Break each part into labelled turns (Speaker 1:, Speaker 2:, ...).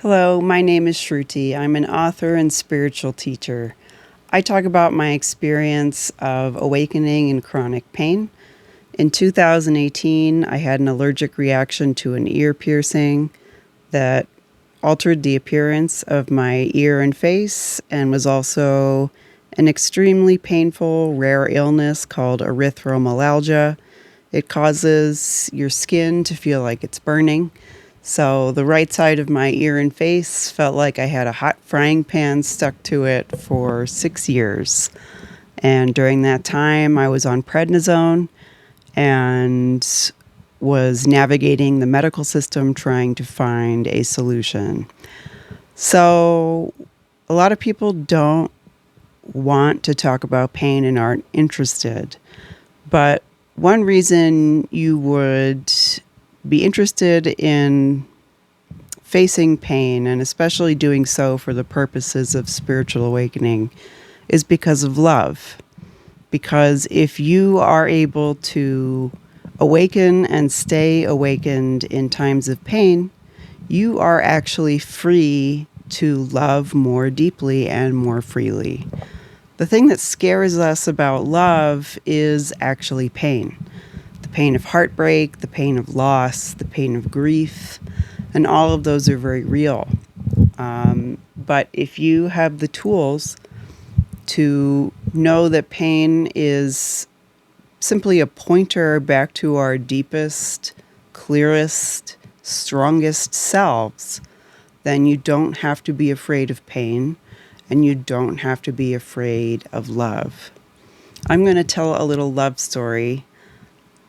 Speaker 1: Hello, my name is Sruti. I'm an author and spiritual teacher. I talk about my experience of awakening in chronic pain. In 2018, I had an allergic reaction to an ear piercing that altered the appearance of my ear and face and was also an extremely painful, rare illness called erythromelalgia. It causes your skin to feel like it's burning. So the right side of my ear and face felt like I had a hot frying pan stuck to it for 6 years. And during that time, I was on prednisone and was navigating the medical system trying to find a solution. So a lot of people don't want to talk about pain and aren't interested. But one reason you would be interested in facing pain, and especially doing so for the purposes of spiritual awakening, is because of love. Because if you are able to awaken and stay awakened in times of pain, you are actually free to love more deeply and more freely. The thing that scares us about love is actually pain. The pain of heartbreak, the pain of loss, the pain of grief, and all of those are very real. But if you have the tools to know that pain is simply a pointer back to our deepest, clearest, strongest selves, then you don't have to be afraid of pain and you don't have to be afraid of love. I'm going to tell a little love story.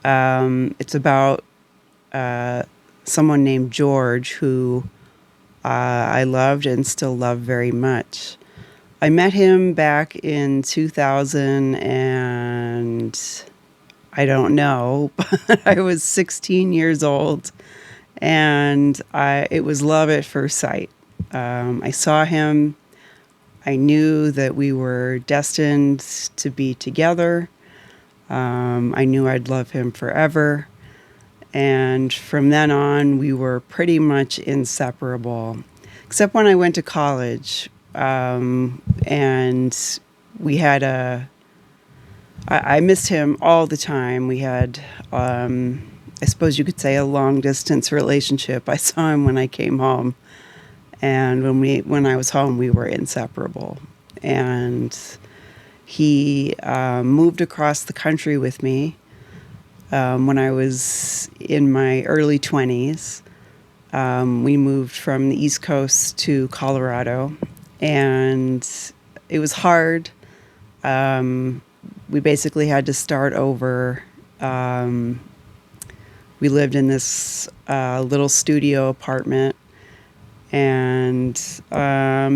Speaker 1: It's about someone named George who I loved and still love very much. I met him back in 2000 and I don't know, but I was 16 years old and it was love at first sight. I saw him. I knew that we were destined to be together. I knew I'd love him forever. And from then on, we were pretty much inseparable, except when I went to college. And we had I missed him all the time. We had, I suppose you could say, a long distance relationship. I saw him when I came home. And when I was home, we were inseparable. And he moved across the country with me. When I was in my early 20s, we moved from the East Coast to Colorado, and it was hard. We basically had to start over. We lived in this little studio apartment, and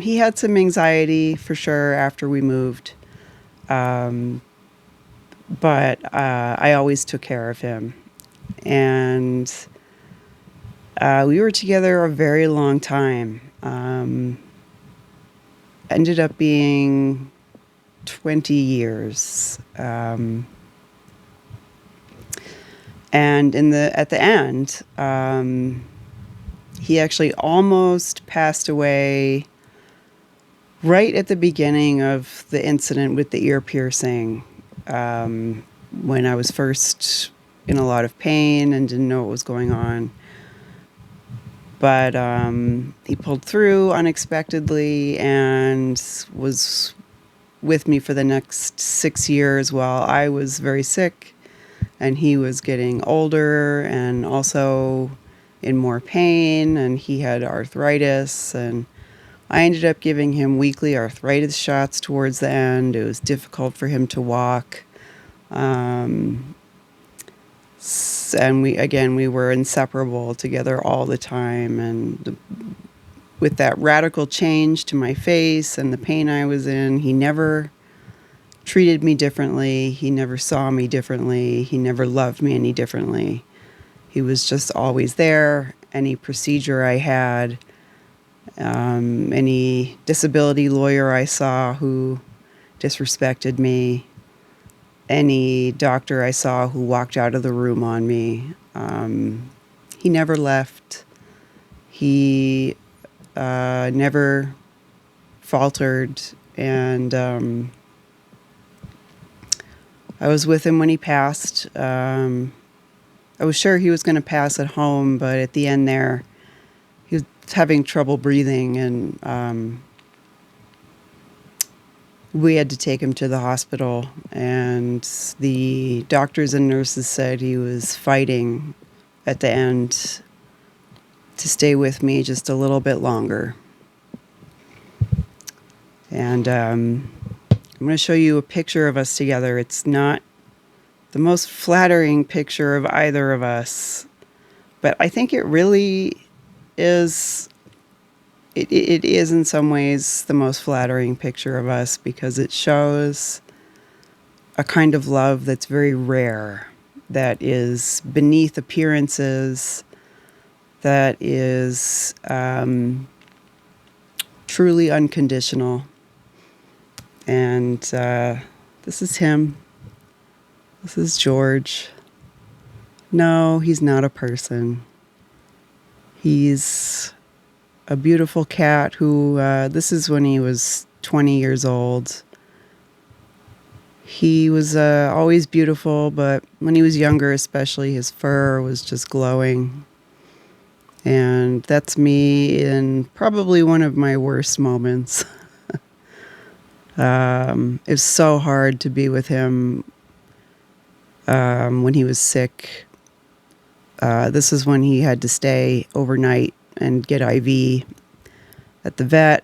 Speaker 1: he had some anxiety for sure after we moved. But I always took care of him. And we were together a very long time. Ended up being 20 years. And at the end, he actually almost passed away right at the beginning of the incident with the ear piercing. When I was first in a lot of pain and didn't know what was going on. But he pulled through unexpectedly and was with me for the next 6 years while I was very sick and he was getting older and also in more pain, and he had arthritis, and I ended up giving him weekly arthritis shots towards the end. It was difficult for him to walk. And we were inseparable together all the time. And with that radical change to my face and the pain I was in, he never treated me differently. He never saw me differently. He never loved me any differently. He was just always there. Any procedure I had, any disability lawyer I saw who disrespected me, any doctor I saw who walked out of the room on me, he never left. He never faltered. And I was with him when he passed. I was sure he was going to pass at home, but at the end there, he was having trouble breathing, and we had to take him to the hospital. And the doctors and nurses said he was fighting at the end to stay with me just a little bit longer. And I'm going to show you a picture of us together. It's not the most flattering picture of either of us, but I think it really is. It is in some ways the most flattering picture of us because it shows a kind of love that's very rare, that is beneath appearances, that is truly unconditional. And this is him. This is George. No, he's not a person. He's a beautiful cat who, this is when he was 20 years old. He was always beautiful, but when he was younger especially, his fur was just glowing. And that's me in probably one of my worst moments. It was so hard to be with him when he was sick. This is when he had to stay overnight and get IV at the vet.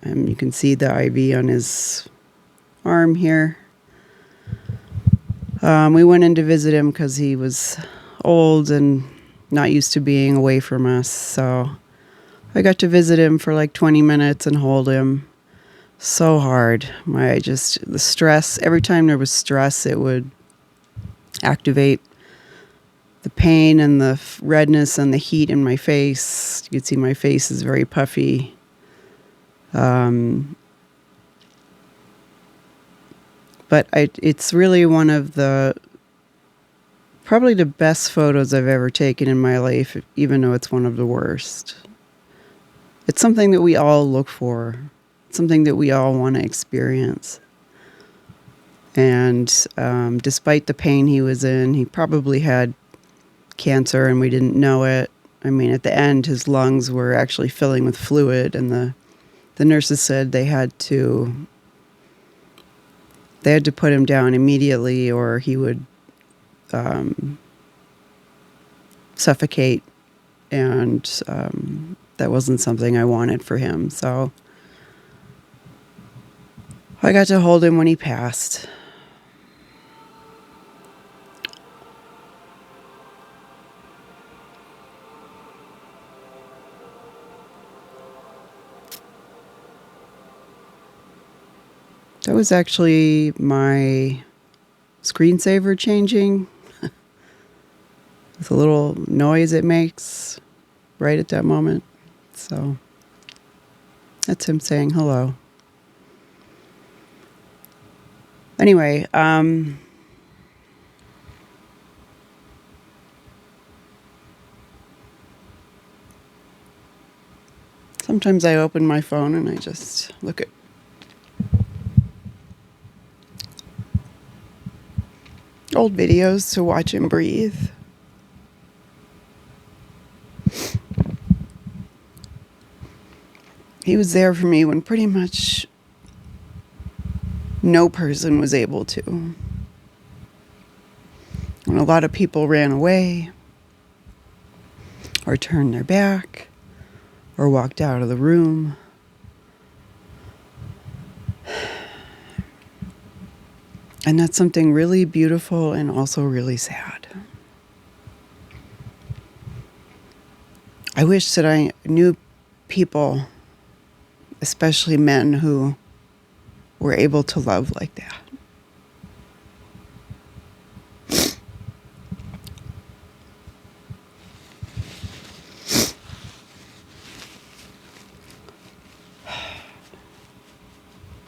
Speaker 1: You can see the IV on his arm here. We went in to visit him because he was old and not used to being away from us. So I got to visit him for like 20 minutes and hold him. So hard. The stress, every time there was stress, it would activate the pain and the redness and the heat in my face. You can see my face is very puffy. But it's really one of probably the best photos I've ever taken in my life, even though it's one of the worst. It's something that we all look for. It's something that we all want to experience. And despite the pain he was in, he probably had cancer and we didn't know it. I mean, at the end, his lungs were actually filling with fluid, and the nurses said they had to put him down immediately or he would suffocate, and that wasn't something I wanted for him. So I got to hold him when he passed. That was actually my screensaver changing with a little noise it makes right at that moment. So that's him saying hello. Anyway, sometimes I open my phone and I just look at old videos to watch him breathe. He was there for me when pretty much no person was able to. When a lot of people ran away, or turned their back, or walked out of the room. And that's something really beautiful and also really sad. I wish that I knew people, especially men, who were able to love like that.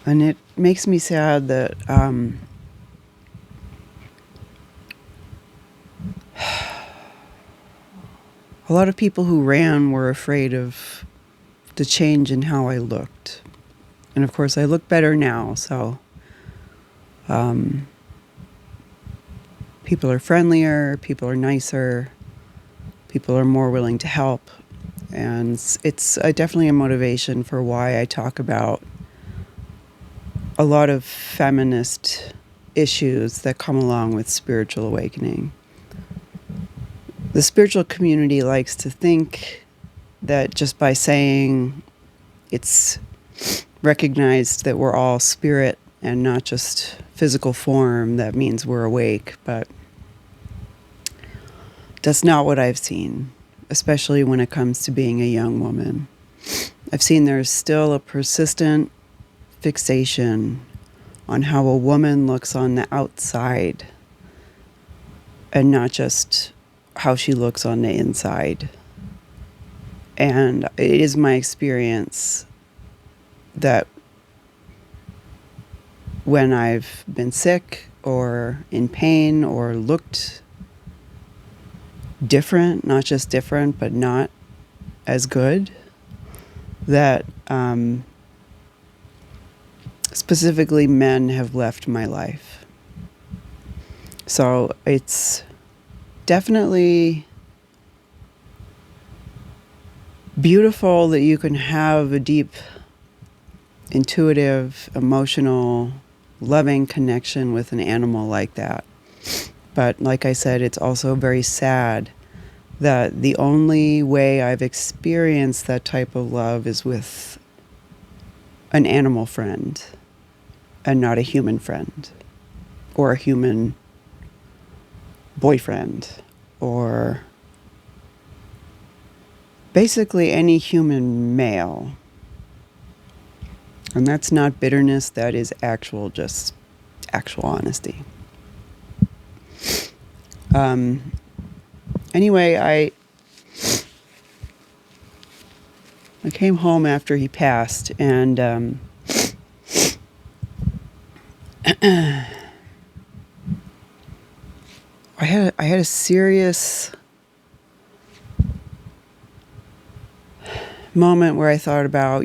Speaker 1: And it makes me sad that a lot of people who ran were afraid of the change in how I looked. And of course, I look better now, so people are friendlier, people are nicer, people are more willing to help. And it's definitely a motivation for why I talk about a lot of feminist issues that come along with spiritual awakening. The spiritual community likes to think that just by saying it's recognized that we're all spirit and not just physical form, that means we're awake. But that's not what I've seen, especially when it comes to being a young woman. I've seen there's still a persistent fixation on how a woman looks on the outside and not just how she looks on the inside. And it is my experience that when I've been sick or in pain or looked different, not just different, but not as good, that specifically men have left my life. So it's definitely beautiful that you can have a deep, intuitive, emotional, loving connection with an animal like that. But like I said, it's also very sad that the only way I've experienced that type of love is with an animal friend and not a human friend or a human boyfriend or basically any human male. And that's not bitterness, that is just actual honesty. Anyway, I came home after he passed, and I had a serious moment where I thought about,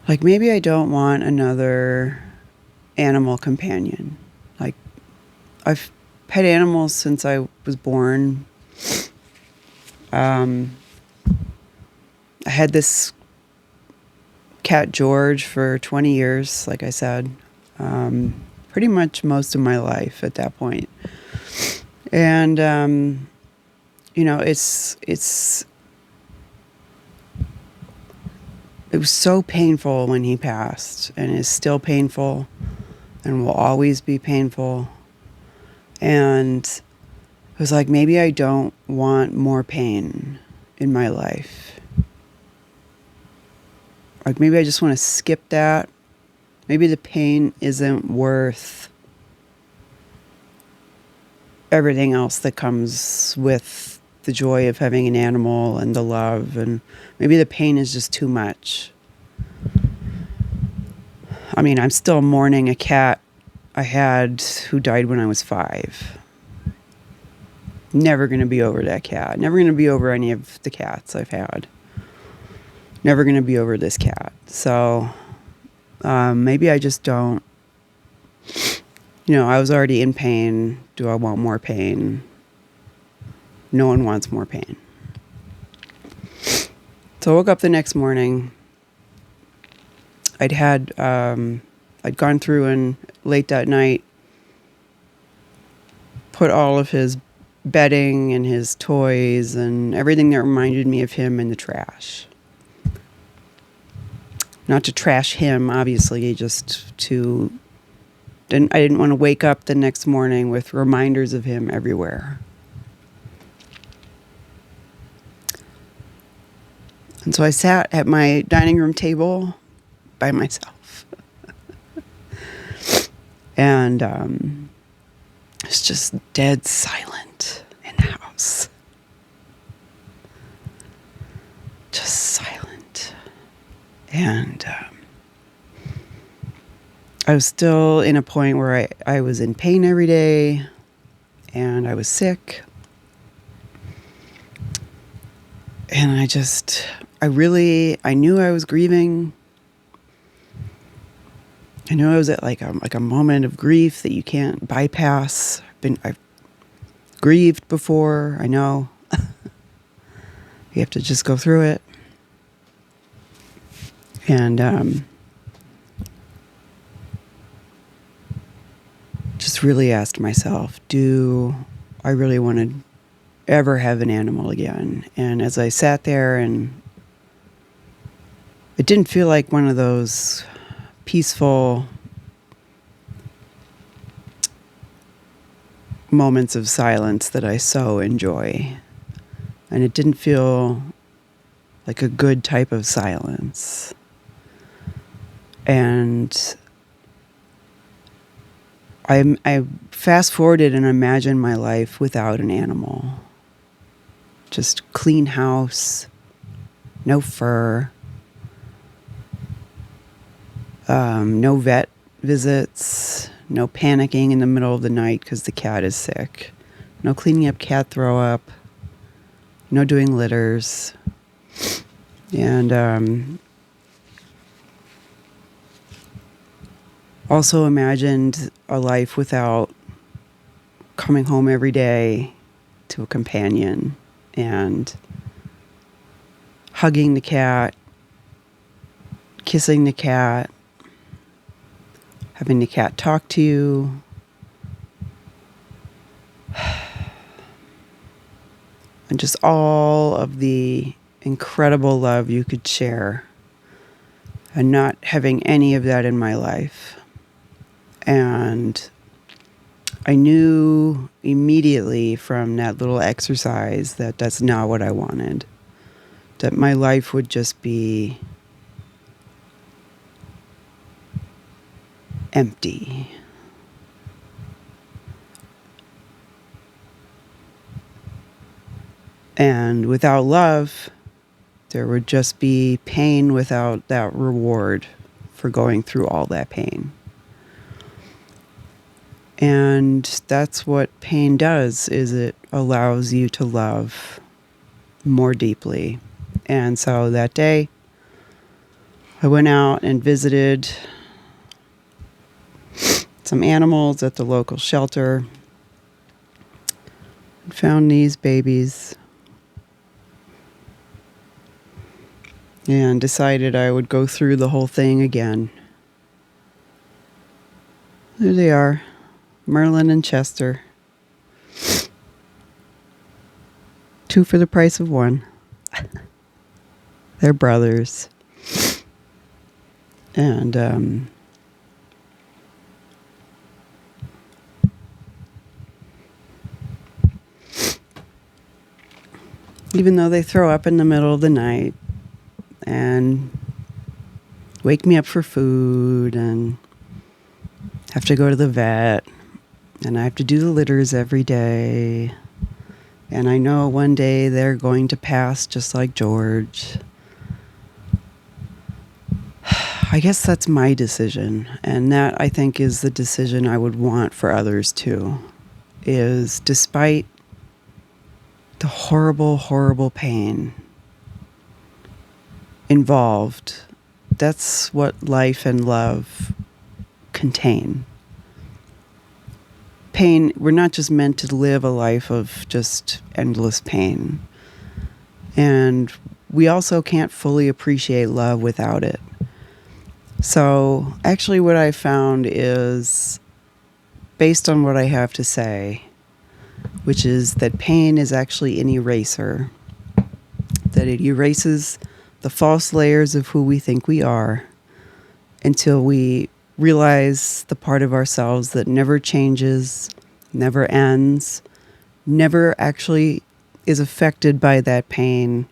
Speaker 1: like maybe I don't want another animal companion. Like I've pet animals since I was born. I had this cat George for 20 years, like I said, pretty much most of my life at that point. And it was so painful when he passed, and is still painful and will always be painful. And it was like, maybe I don't want more pain in my life. Like maybe I just want to skip that. Maybe the pain isn't worth everything else that comes with the joy of having an animal and the love, and maybe the pain is just too much. I mean, I'm still mourning a cat I had who died when I was 5. Never going to be over that cat. Never going to be over any of the cats I've had. Never going to be over this cat. So maybe I just don't. I was already in pain. Do I want more pain? No one wants more pain. So I woke up the next morning. I'd gone through and late that night put all of his bedding and his toys and everything that reminded me of him in the trash. Not to trash him, obviously, just to... I didn't want to wake up the next morning with reminders of him everywhere. And so I sat at my dining room table by myself. And it's just dead silent in the house. Just silent. And I was still in a point where I was in pain every day, and I was sick. And I knew I was grieving. I knew I was at like a moment of grief that you can't bypass. I've grieved before, I know. You have to just go through it. And just really asked myself, do I really want to ever have an animal again? And as I sat there, and it didn't feel like one of those peaceful moments of silence that I so enjoy. And it didn't feel like a good type of silence. And I fast forwarded and imagined my life without an animal. Just clean house, no fur, no vet visits, no panicking in the middle of the night because the cat is sick, no cleaning up cat throw up, no doing litters, and also imagined a life without coming home every day to a companion and hugging the cat, kissing the cat, having the cat talk to you. And just all of the incredible love you could share, and not having any of that in my life. And I knew immediately from that little exercise that that's not what I wanted. That my life would just be empty. And without love, there would just be pain without that reward for going through all that pain. And that's what pain does, is it allows you to love more deeply. And so that day, I went out and visited some animals at the local shelter and found these babies and decided I would go through the whole thing again. There they are. Merlin and Chester. 2 for the price of 1. They're brothers. And even though they throw up in the middle of the night and wake me up for food and have to go to the vet, and I have to do the litters every day. And I know one day they're going to pass just like George. I guess that's my decision. And that, I think, is the decision I would want for others too. Is despite the horrible, horrible pain involved, that's what life and love contain. Pain, we're not just meant to live a life of just endless pain. And we also can't fully appreciate love without it. So actually what I found is, based on what I have to say, which is that pain is actually an eraser. That it erases the false layers of who we think we are until we realize the part of ourselves that never changes, never ends, never actually is affected by that pain,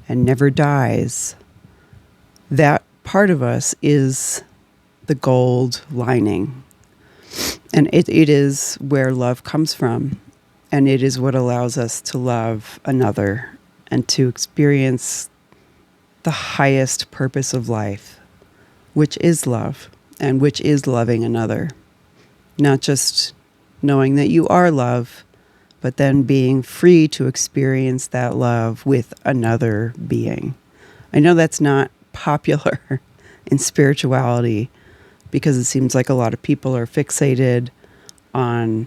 Speaker 1: and never dies. That part of us is the gold lining. And it is where love comes from. And it is what allows us to love another and to experience the highest purpose of life, which is love. And which is loving another. Not just knowing that you are love, but then being free to experience that love with another being. I know that's not popular in spirituality because it seems like a lot of people are fixated on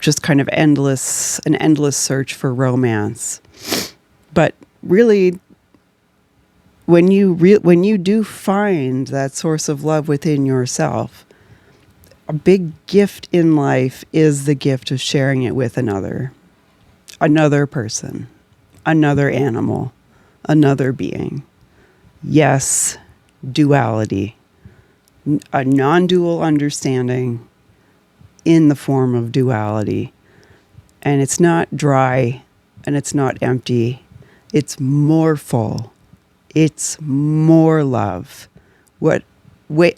Speaker 1: just kind of an endless search for romance. But really, when you do find that source of love within yourself, a big gift in life is the gift of sharing it with another person, another animal, another being. Yes, duality, a non-dual understanding in the form of duality. And it's not dry and it's not empty. It's more full. It's more love. What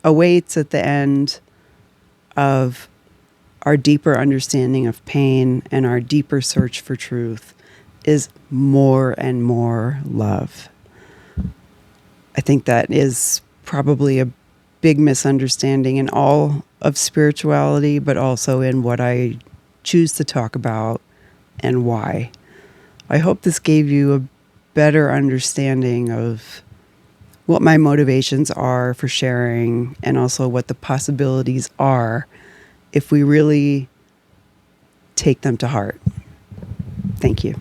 Speaker 1: awaits at the end of our deeper understanding of pain and our deeper search for truth is more and more love. I think that is probably a big misunderstanding in all of spirituality, but also in what I choose to talk about and why. I hope this gave you a better understanding of what my motivations are for sharing and also what the possibilities are if we really take them to heart. Thank you.